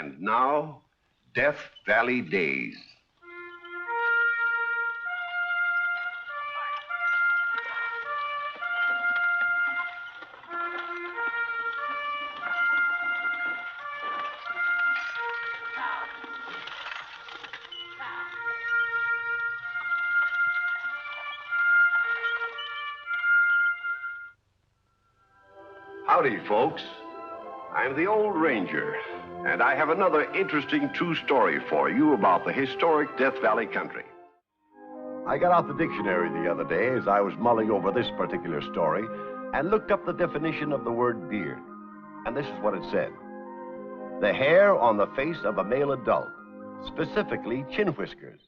And now, Death Valley Days. Howdy, folks. I'm the old ranger, and I have another interesting true story for you about the historic Death Valley country. I got out the dictionary the other day as I was mulling over this particular story and looked up the definition of the word beard. And this is what it said. The hair on the face of a male adult, specifically chin whiskers.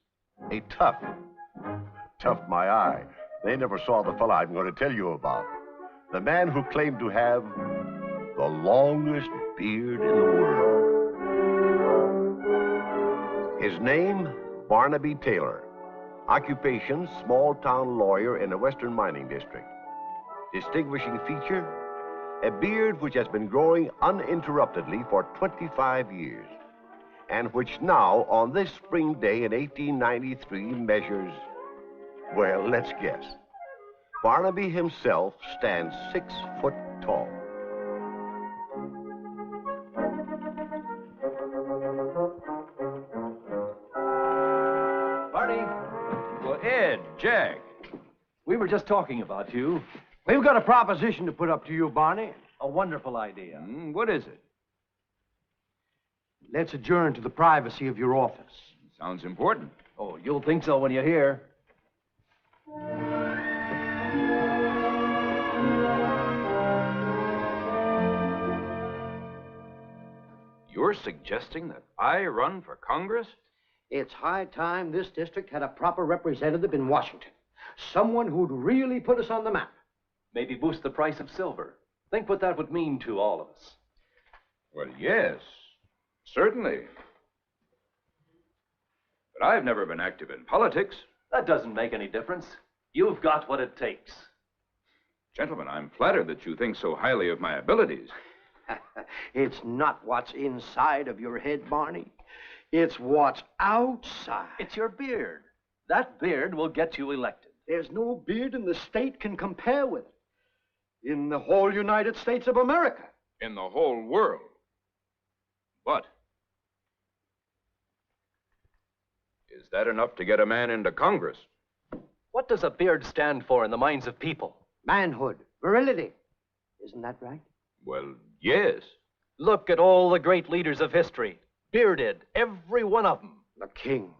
A tuft. Tuft my eye. They never saw the fella I'm going to tell you about. The man who claimed to have the longest beard in the world. His name, Barnaby Taylor. Occupation, small-town lawyer in a western mining district. Distinguishing feature, a beard which has been growing uninterruptedly for 25 years, and which now, on this spring day in 1893, measures, well, let's guess. Barnaby himself stands 6 foot tall. Barney. Well, Ed, Jack, we were just talking about you. We've got a proposition to put up to you, Barney. A wonderful idea. What is it? Let's adjourn to the privacy of your office. Sounds important. Oh, you'll think so when you're here. You're suggesting that I run for Congress? It's high time this district had a proper representative in Washington. Someone who'd really put us on the map. Maybe boost the price of silver. Think what that would mean to all of us. Well, yes, certainly. But I've never been active in politics. That doesn't make any difference. You've got what it takes. Gentlemen, I'm flattered that you think so highly of my abilities. It's not what's inside of your head, Barney. It's what's outside. It's your beard. That beard will get you elected. There's no beard in the state can compare with it. In the whole United States of America. In the whole world. But is that enough to get a man into Congress? What does a beard stand for in the minds of people? Manhood, virility. Isn't that right? Well, yes. Look at all the great leaders of history. Bearded, every one of them. The kings,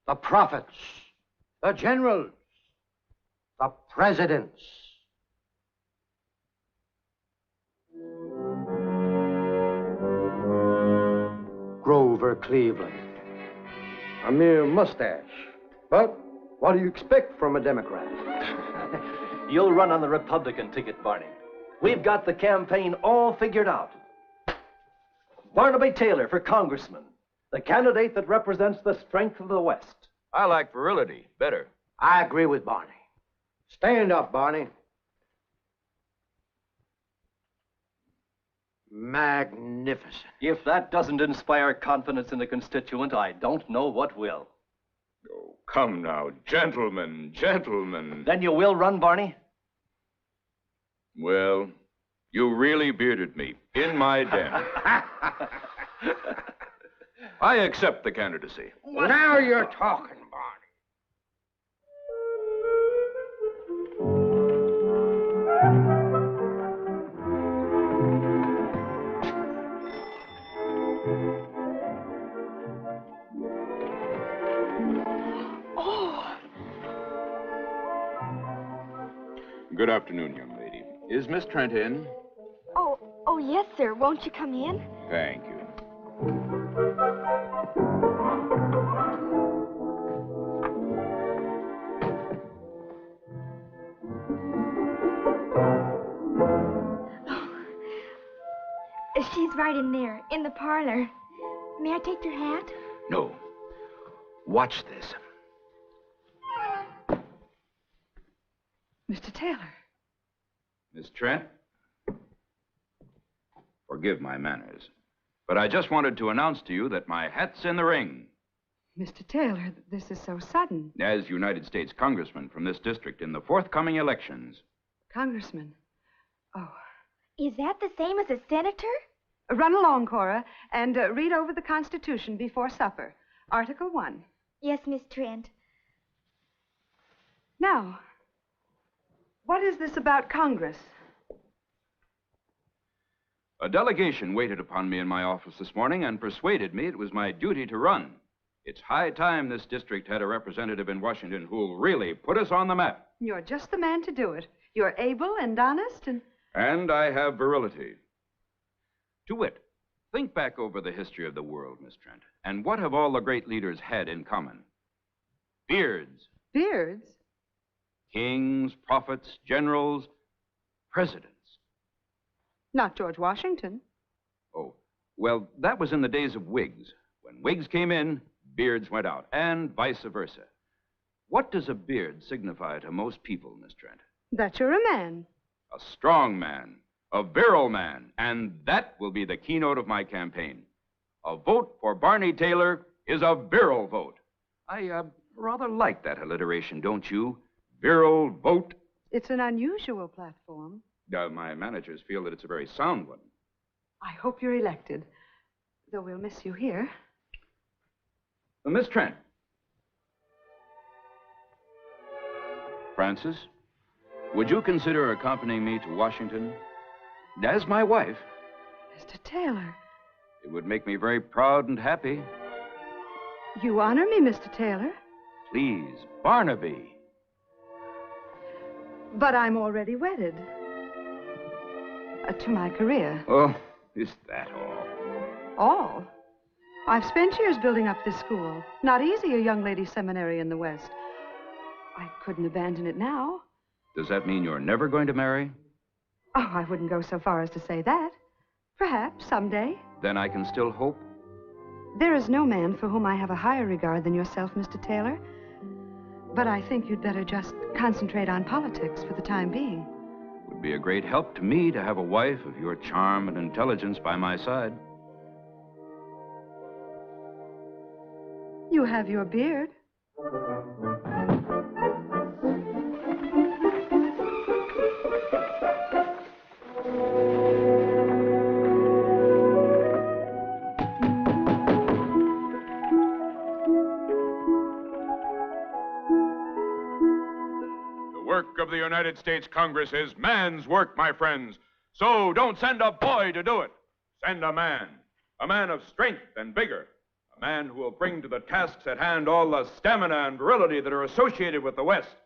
the prophets, the generals, the presidents. Grover Cleveland. A mere mustache. But what do you expect from a Democrat? You'll run on the Republican ticket, Barney. We've got the campaign all figured out. Barnaby Taylor for congressman, the candidate that represents the strength of the West. I like virility better. I agree with Barney. Stand up, Barney. Magnificent. If that doesn't inspire confidence in the constituent, I don't know what will. Oh, come now, gentlemen, gentlemen. Then you will run, Barney? Well, you really bearded me in my den. I accept the candidacy. Now you're talking, Barney. Good afternoon, young lady. Is Miss Trent in? Oh, yes, sir. Won't you come in? Thank you. She's right in there, in the parlor. May I take your hat? No. Watch this. Mr. Taylor. Miss Trent? Forgive my manners. But I just wanted to announce to you that my hat's in the ring. Mr. Taylor, this is so sudden. As United States Congressman from this district in the forthcoming elections. Congressman. Oh. Is that the same as a senator? Run along, Cora, and read over the Constitution before supper. Article 1. Yes, Miss Trent. Now, what is this about Congress? A delegation waited upon me in my office this morning and persuaded me it was my duty to run. It's high time this district had a representative in Washington who'll really put us on the map. You're just the man to do it. You're able and honest and... And I have virility. To wit, think back over the history of the world, Miss Trent, and what have all the great leaders had in common? Beards. Beards? Kings, prophets, generals, presidents. Not George Washington. Oh, well, that was in the days of wigs. When wigs came in, beards went out, and vice versa. What does a beard signify to most people, Miss Trent? That you're a man. A strong man, a virile man, and that will be the keynote of my campaign. A vote for Barney Taylor is a virile vote. I rather like that alliteration, don't you? Virile vote. It's an unusual platform. My managers feel that it's a very sound one. I hope you're elected, though we'll miss you here. Miss Trent. Francis, would you consider accompanying me to Washington as my wife? Mr. Taylor. It would make me very proud and happy. You honor me, Mr. Taylor. Please, Barnaby. But I'm already wedded. To my career. Oh, is that all? All? I've spent years building up this school. Not easy, a young ladies' seminary in the West. I couldn't abandon it now. Does that mean you're never going to marry? Oh, I wouldn't go so far as to say that. Perhaps someday. Then I can still hope? There is no man for whom I have a higher regard than yourself, Mr. Taylor. But I think you'd better just concentrate on politics for the time being. It would be a great help to me to have a wife of your charm and intelligence by my side. You have your beard. Of the United States Congress is man's work, my friends. So don't send a boy to do it. Send a man of strength and vigor, a man who will bring to the tasks at hand all the stamina and virility that are associated with the West.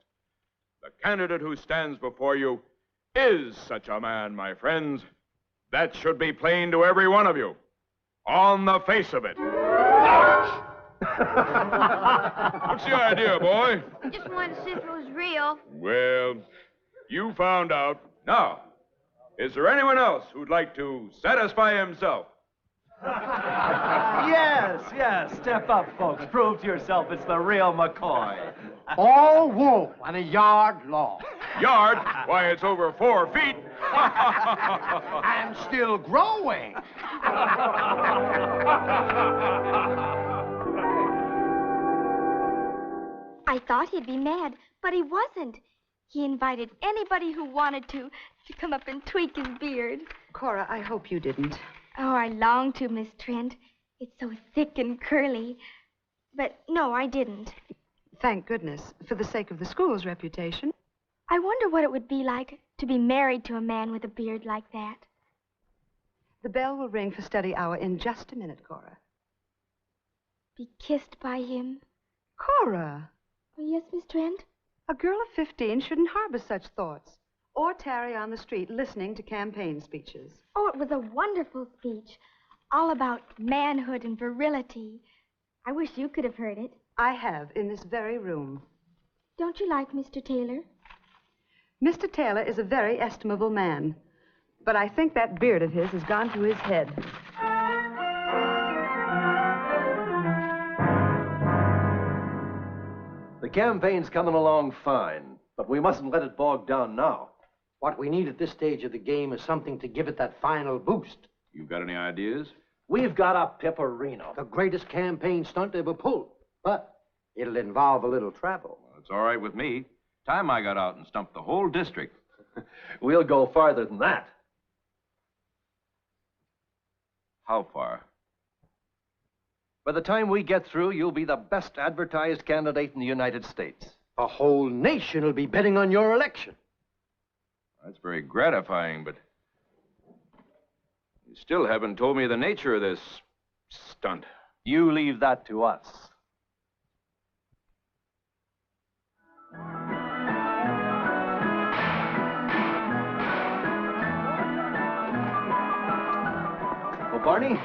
The candidate who stands before you is such a man, my friends. That should be plain to every one of you, on the face of it. What's the idea, boy? Just wanted to see if it was real. Well, you found out. Now, is there anyone else who'd like to satisfy himself? Yes. Step up, folks. Prove to yourself it's the real McCoy. All wool and a yard long. Yard? Why, it's over 4 feet. And still growing. I thought he'd be mad, but he wasn't. He invited anybody who wanted to come up and tweak his beard. Cora, I hope you didn't. Oh, I long to, Miss Trent. It's so thick and curly. But no, I didn't. Thank goodness, for the sake of the school's reputation. I wonder what it would be like to be married to a man with a beard like that. The bell will ring for study hour in just a minute, Cora. Be kissed by him? Cora! Oh, yes, Miss Trent? A girl of 15 shouldn't harbor such thoughts. Or tarry on the street listening to campaign speeches. Oh, it was a wonderful speech. All about manhood and virility. I wish you could have heard it. I have, in this very room. Don't you like Mr. Taylor? Mr. Taylor is a very estimable man. But I think that beard of his has gone to his head. The campaign's coming along fine, but we mustn't let it bog down now. What we need at this stage of the game is something to give it that final boost. You got any ideas? We've got a pepperino. The greatest campaign stunt ever pulled. But it'll involve a little travel. Well, it's all right with me. Time I got out and stumped the whole district. We'll go farther than that. How far? By the time we get through, you'll be the best advertised candidate in the United States. A whole nation will be betting on your election. That's very gratifying, but you still haven't told me the nature of this stunt. You leave that to us. Well, Barney,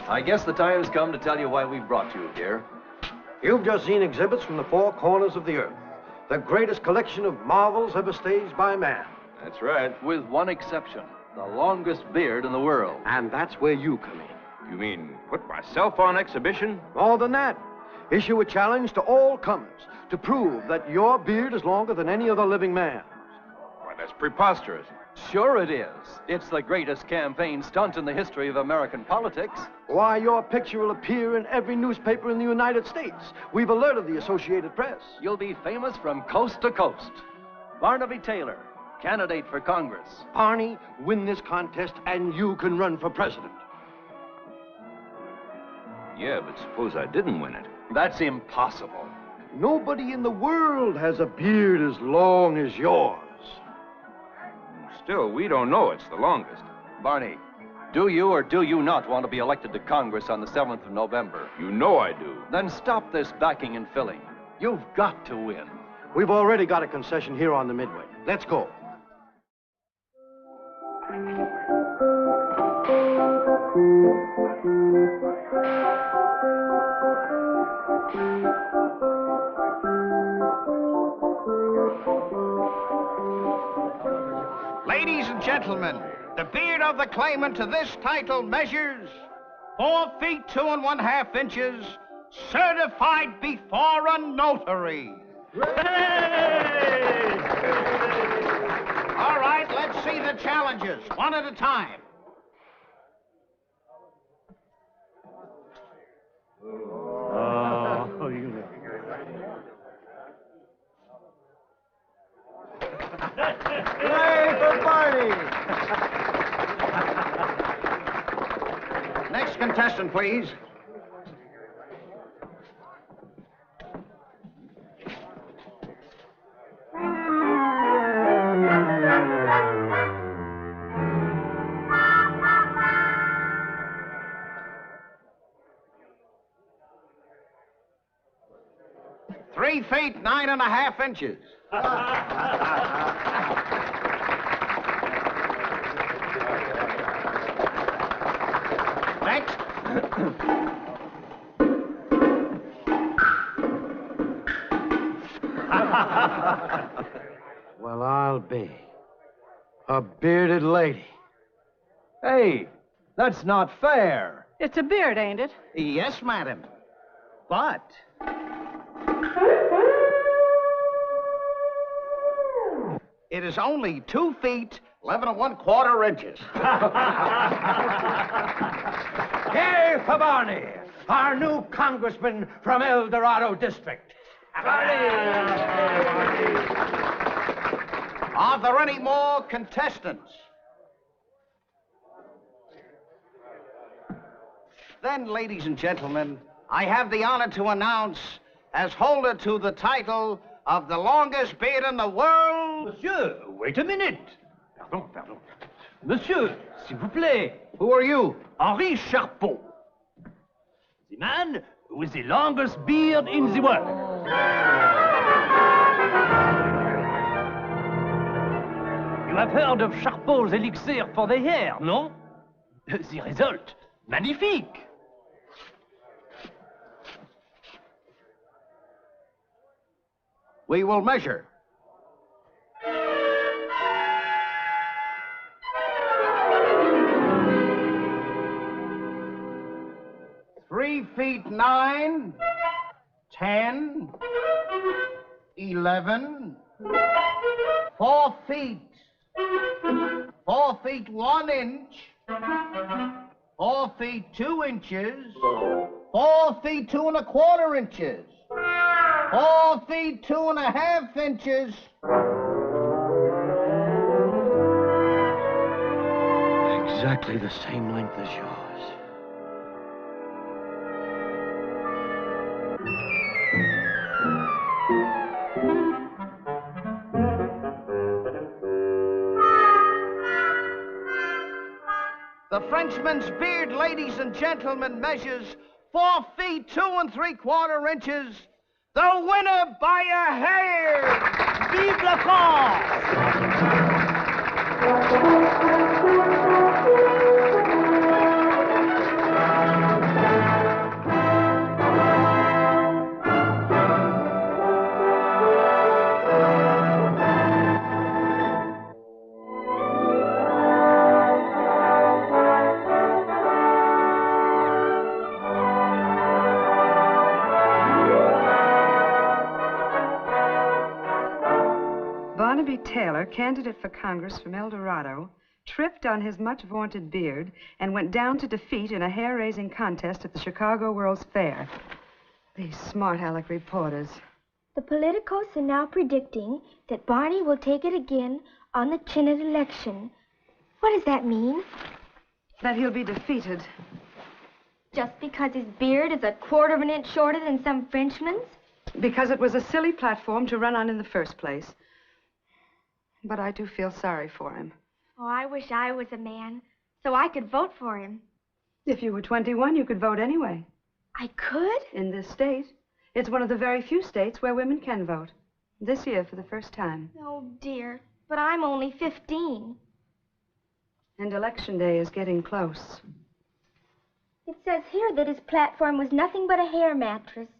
I guess the time's come to tell you why we've brought you here. You've just seen exhibits from the four corners of the earth. The greatest collection of marvels ever staged by man. That's right. With one exception, the longest beard in the world. And that's where you come in. You mean put myself on exhibition? More than that, issue a challenge to all comers to prove that your beard is longer than any other living man's. Why, that's preposterous. Sure it is. It's the greatest campaign stunt in the history of American politics. Why, your picture will appear in every newspaper in the United States. We've alerted the Associated Press. You'll be famous from coast to coast. Barnaby Taylor, candidate for Congress. Barney, win this contest and you can run for president. Yeah, but suppose I didn't win it. That's impossible. Nobody in the world has a beard as long as yours. Still, we don't know it's the longest. Barney, do you or do you not want to be elected to Congress on the 7th of November? You know I do. Then stop this backing and filling. You've got to win. We've already got a concession here on the Midway. Let's go. Ladies and gentlemen, the beard of the claimant to this title measures 4 feet 2 1/2 inches, certified before a notary. All right, let's see the challenges, one at a time. Yay for Barney! Next contestant, please. Three feet 9 1/2 inches. Next. Well, I'll be a bearded lady. Hey, that's not fair. It's a beard, ain't it? Yes, madam. But it is only 2 feet 11 1/4 inches. Yay for Barney, our new congressman from El Dorado District. Are there any more contestants? Then, ladies and gentlemen, I have the honor to announce as holder to the title of the longest beard in the world. Monsieur, wait a minute. Pardon. Monsieur, s'il vous plaît. Who are you? Henri Charpeau. The man with the longest beard in the world. You have heard of Charpeau's elixir for the hair, no? The result, magnifique. We will measure. Three feet 9, 10, 11, 4 feet, 4 feet 1 inch, 4 feet 2 inches, 4 feet 2 1/4 inches, 4 feet 2 1/2 inches. Exactly the same length as yours. The Frenchman's beard, ladies and gentlemen, measures 4 feet 2 3/4 inches. The winner by a hair! Vive la France! Barnaby Taylor, candidate for Congress from El Dorado, tripped on his much-vaunted beard and went down to defeat in a hair-raising contest at the Chicago World's Fair. These smart-aleck reporters. The politicos are now predicting that Barney will take it again on the Chinnet election. What does that mean? That he'll be defeated. Just because his beard is 1/4 of an inch shorter than some Frenchman's? Because it was a silly platform to run on in the first place. But I do feel sorry for him. Oh, I wish I was a man, so I could vote for him. If you were 21, you could vote anyway. I could? In this state. It's one of the very few states where women can vote. This year, for the first time. Oh, dear. But I'm only 15. And Election Day is getting close. It says here that his platform was nothing but a hair mattress.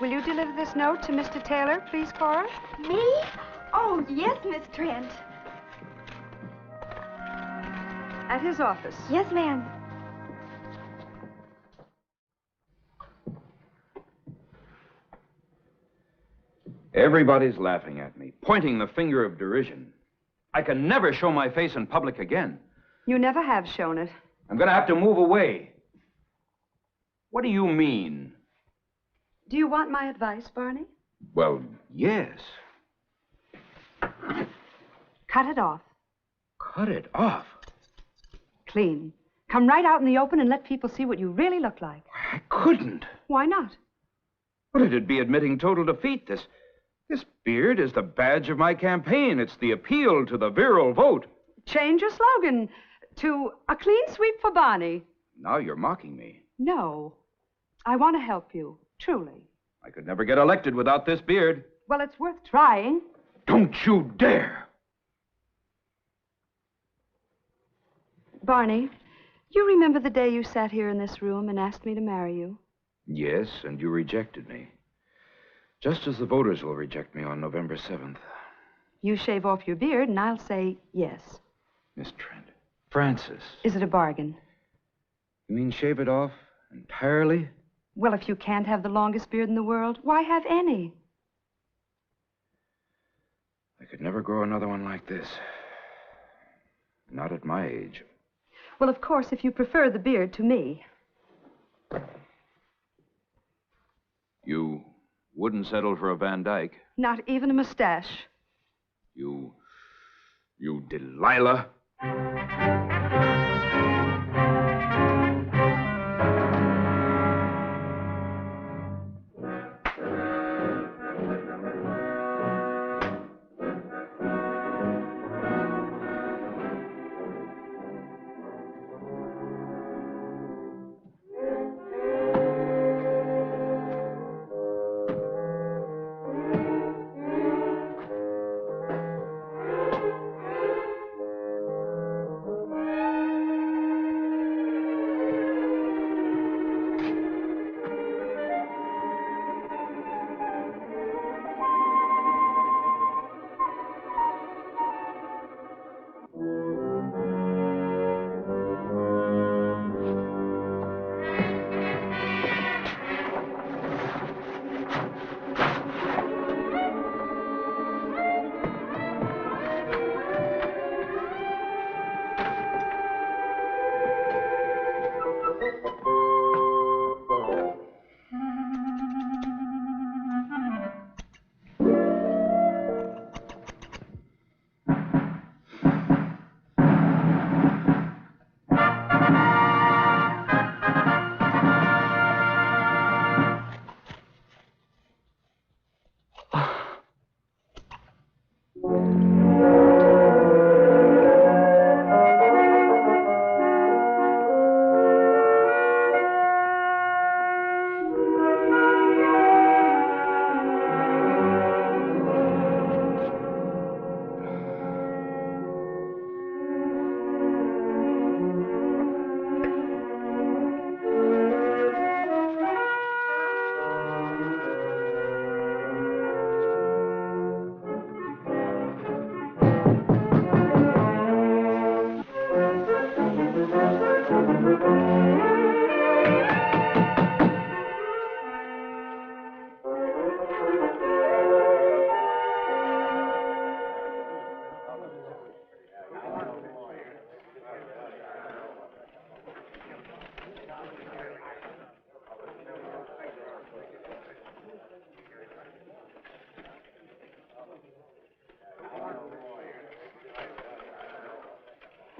Will you deliver this note to Mr. Taylor, please, Cora? Me? Oh, yes, Miss Trent. At his office. Yes, ma'am. Everybody's laughing at me, pointing the finger of derision. I can never show my face in public again. You never have shown it. I'm going to have to move away. What do you mean? Do you want my advice, Barney? Well, yes. Cut it off. Cut it off? Clean. Come right out in the open and let people see what you really look like. I couldn't. Why not? Well, it'd be admitting total defeat. This beard is the badge of my campaign. It's the appeal to the virile vote. Change your slogan to a clean sweep for Barney. Now you're mocking me. No. I want to help you, truly. I could never get elected without this beard. Well, it's worth trying. Don't you dare! Barney, you remember the day you sat here in this room and asked me to marry you? Yes, and you rejected me. Just as the voters will reject me on November 7th. You shave off your beard and I'll say yes. Miss Trent. Francis. Is it a bargain? You mean shave it off entirely? Well, if you can't have the longest beard in the world, why have any? I could never grow another one like this. Not at my age. Well, of course, if you prefer the beard to me. You wouldn't settle for a Van Dyke? Not even a mustache. You Delilah?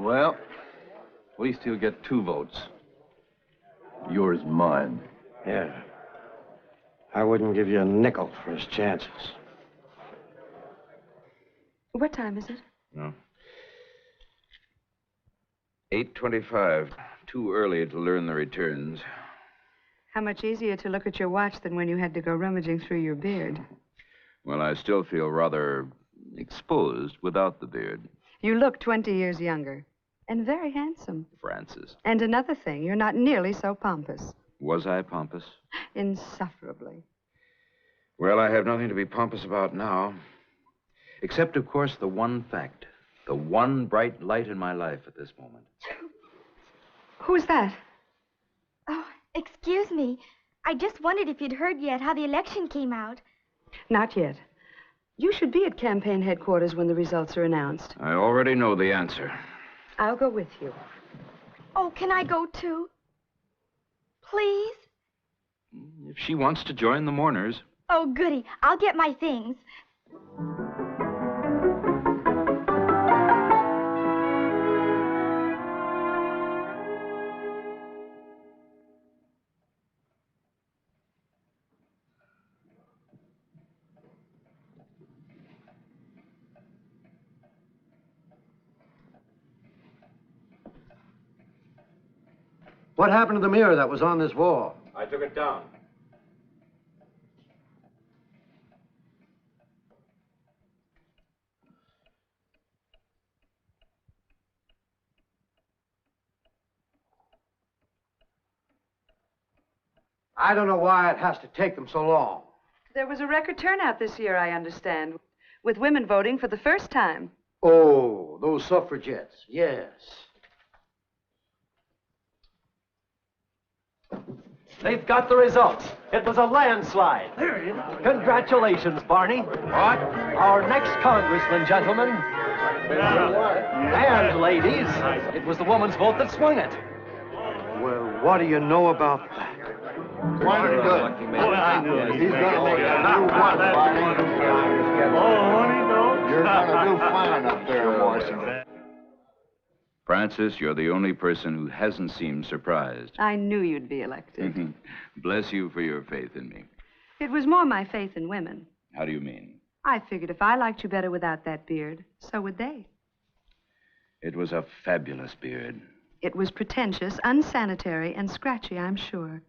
Well, at least he'll get 2 votes. Yours, mine. Yeah. I wouldn't give you a nickel for his chances. What time is it? No. 8:25. Too early to learn the returns. How much easier to look at your watch than when you had to go rummaging through your beard. Well, I still feel rather exposed without the beard. You look 20 years younger. And very handsome. Francis. And another thing, you're not nearly so pompous. Was I pompous? Insufferably. Well, I have nothing to be pompous about now. Except, of course, the one fact. The one bright light in my life at this moment. Who's that? Oh, excuse me. I just wondered if you'd heard yet how the election came out. Not yet. You should be at campaign headquarters when the results are announced. I already know the answer. I'll go with you. Oh, can I go too? Please? If she wants to join the mourners. Oh, goody. I'll get my things. What happened to the mirror that was on this wall? I took it down. I don't know why it has to take them so long. There was a record turnout this year, I understand, with women voting for the first time. Oh, those suffragettes, yes. They've got the results. It was a landslide. Congratulations, Barney. What? Our next congressman, gentlemen. And ladies, it was the woman's vote that swung it. Well, what do you know about that? Wonderful. He's going to make a new one, Barney. You're going to do fine up there, Morrison. Francis, you're the only person who hasn't seemed surprised. I knew you'd be elected. Bless you for your faith in me. It was more my faith in women. How do you mean? I figured if I liked you better without that beard, so would they. It was a fabulous beard. It was pretentious, unsanitary, and scratchy, I'm sure.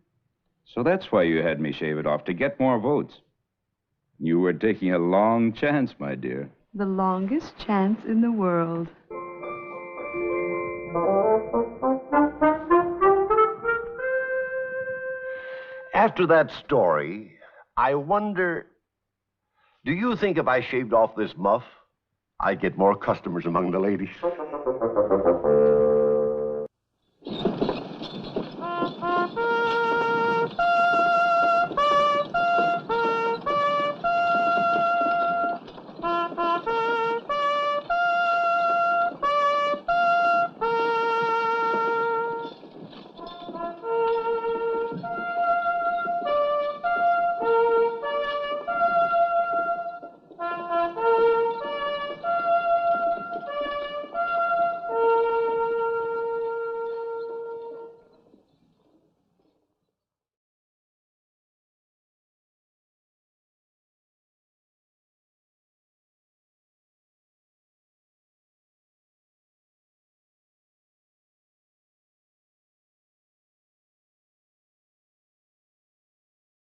So that's why you had me shave it off, to get more votes. You were taking a long chance, my dear. The longest chance in the world. After that story, I wonder, do you think if I shaved off this muff, I'd get more customers among the ladies?